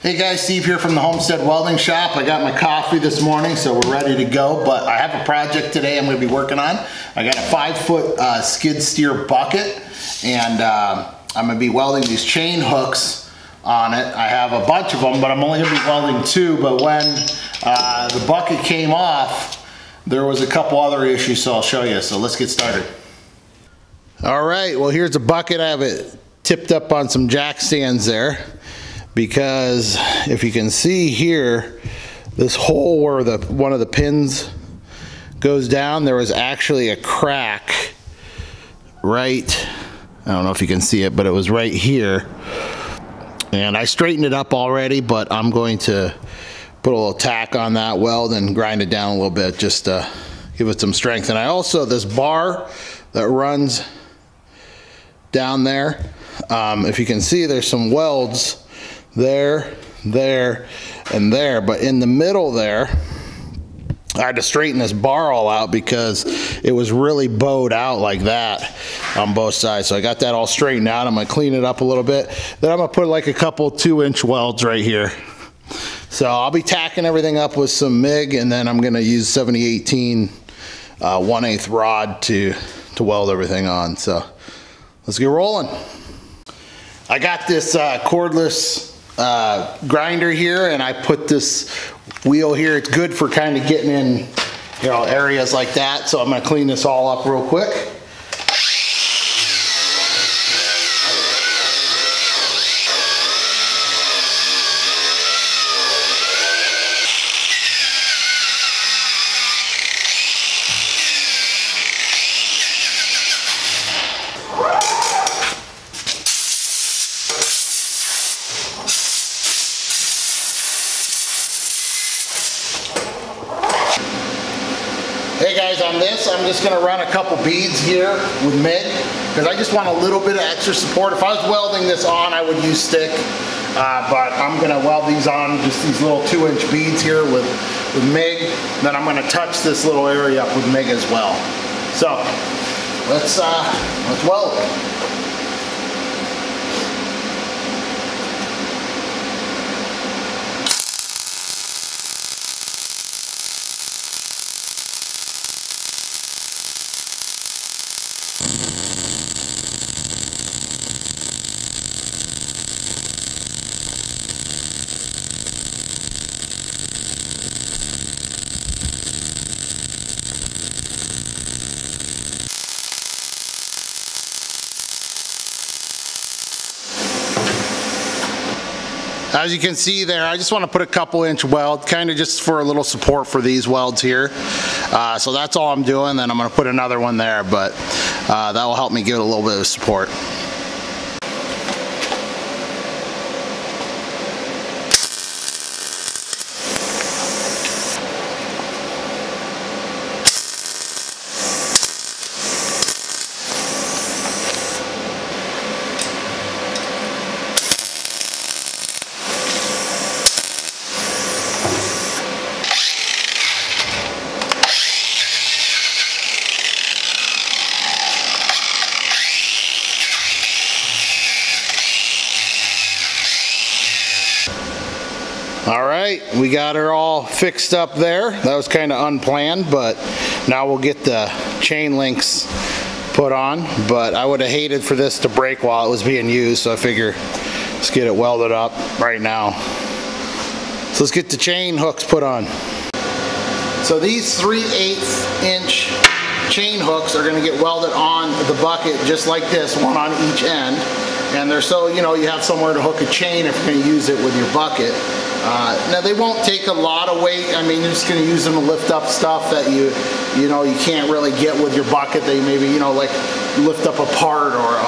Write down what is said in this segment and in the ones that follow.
Hey guys, Steve here from the Homestead Welding Shop. I got my coffee this morning, so we're ready to go, but I have a project today I'm going to be working on. I got a 5-foot skid steer bucket, and I'm going to be welding these chain hooks on it. I have a bunch of them, but I'm only going to be welding 2, but when the bucket came off, there was a couple other issues, so I'll show you. So let's get started. All right, well here's a bucket. I have it tipped up on some jack stands there, because if you can see here, this hole where one of the pins goes down, there was actually a crack right, I don't know if you can see it, but it was right here. And I straightened it up already, but I'm going to put a little tack on that weld and grind it down a little bit just to give it some strength. And I also, this bar that runs down there, if you can see, there's some welds there, there, and there, but in the middle there, I had to straighten this bar all out because it was really bowed out like that on both sides. So I got that all straightened out. I'm gonna clean it up a little bit. Then I'm gonna put like a couple 2-inch welds right here. So I'll be tacking everything up with some MIG, and then I'm gonna use 7018 1/8 rod to weld everything on. So let's get rolling. I got this cordless grinder here, and I put this wheel here. It's good for kind of getting in, you know, areas like that. So I'm going to clean this all up real quick. Hey guys, on this, I'm just gonna run a couple beads here with MIG, because I just want a little bit of extra support. If I was welding this on, I would use stick, but I'm gonna weld these on, just these little 2-inch beads here with MIG. Then I'm gonna touch this little area up with MIG as well. So, let's weld it. As you can see there, I just want to put a couple inch weld, kind of just for a little support for these welds here. So that's all I'm doing. Then I'm going to put another one there, but that will help me give it a little bit of support. All right, we got her all fixed up there. That was kind of unplanned, but now we'll get the chain links put on. But I would have hated for this to break while it was being used, so I figure let's get it welded up right now. So let's get the chain hooks put on. So these 3/8 inch chain hooks are going to get welded on the bucket just like this, one on each end. And they're so, you know, you have somewhere to hook a chain if you're going to use it with your bucket. Now they won't take a lot of weight. I mean, you're just going to use them to lift up stuff that you know you can't really get with your bucket. They maybe, you know, like lift up a part or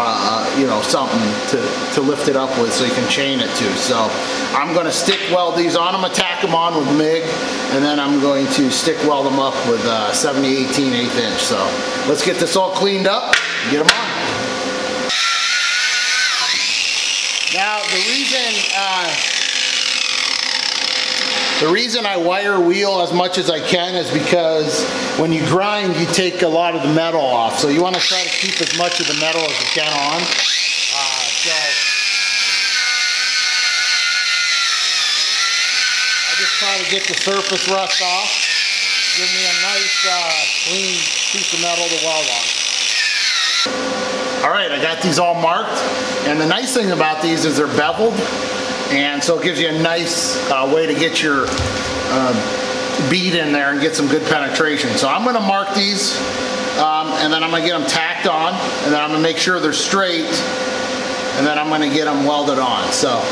you know, something to lift it up with, so you can chain it to. So I'm going to stick weld these on. I'm going to tack them on with MIG, and then I'm going to stick weld them up with 7018 1/8 inch. So let's get this all cleaned up and get them on. Now the reason I wire wheel as much as I can is because when you grind, you take a lot of the metal off. So you want to try to keep as much of the metal as you can on. try to get the surface rust off. Give me a nice clean piece of metal to weld on. All right, I got these all marked, and the nice thing about these is they're beveled, and so it gives you a nice way to get your bead in there and get some good penetration. So I'm going to mark these, and then I'm going to get them tacked on, and then I'm going to make sure they're straight, and then I'm going to get them welded on. So.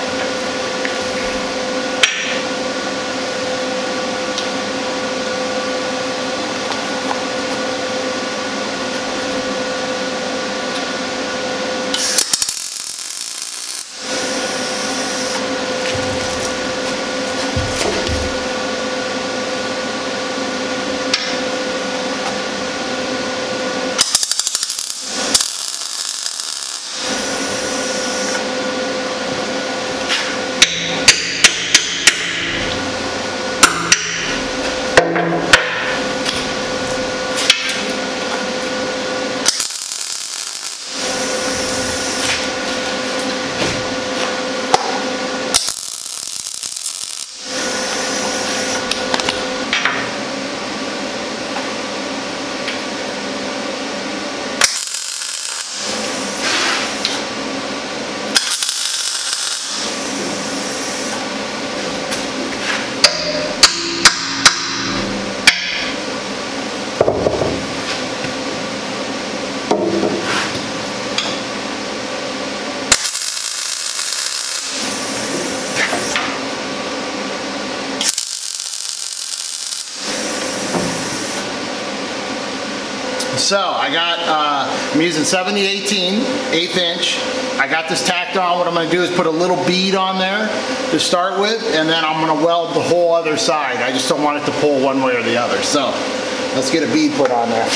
So I'm using 70/18, 1/8 inch. I got this tacked on. What I'm going to do is put a little bead on there to start with, and then I'm going to weld the whole other side. I just don't want it to pull one way or the other. So let's get a bead put on there.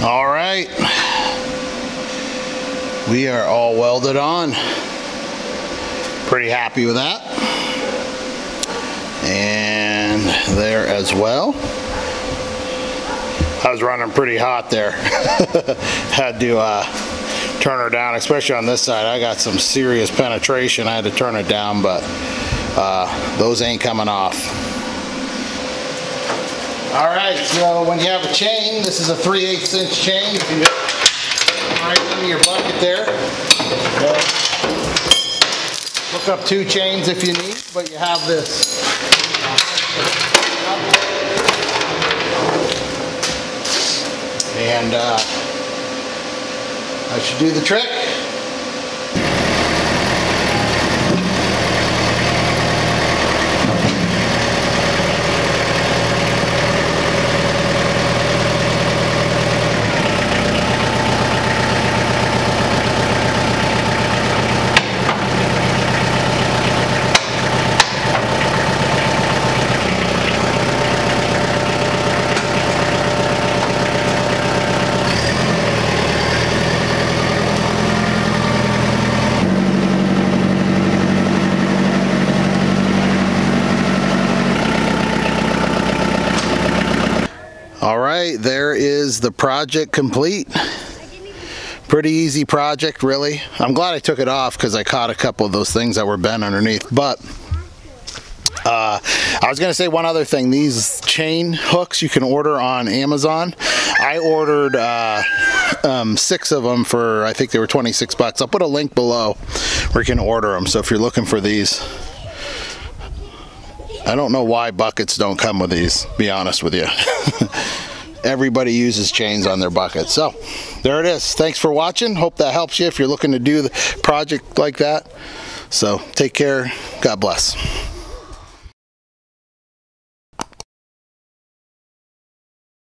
All right, we are all welded on. Pretty happy with that. And there as well. I was running pretty hot there. Had to turn her down, especially on this side. I got some serious penetration. I had to turn it down, but those ain't coming off. All right, so when you have a chain, this is a 3/8 inch chain. You can just right into your bucket there. Okay. Hook up 2 chains if you need, but you have this. And that should do the trick. All right, there is the project complete. Pretty easy project, really. I'm glad I took it off because I caught a couple of those things that were bent underneath. But I was going to say one other thing. These chain hooks you can order on Amazon. I ordered 6 of them for, I think they were 26 bucks. I'll put a link below where you can order them. So if you're looking for these, I don't know why buckets don't come with these, to be honest with you. Everybody uses chains on their buckets. So there it is. Thanks for watching. Hope that helps you if you're looking to do the project like that. So take care. God bless.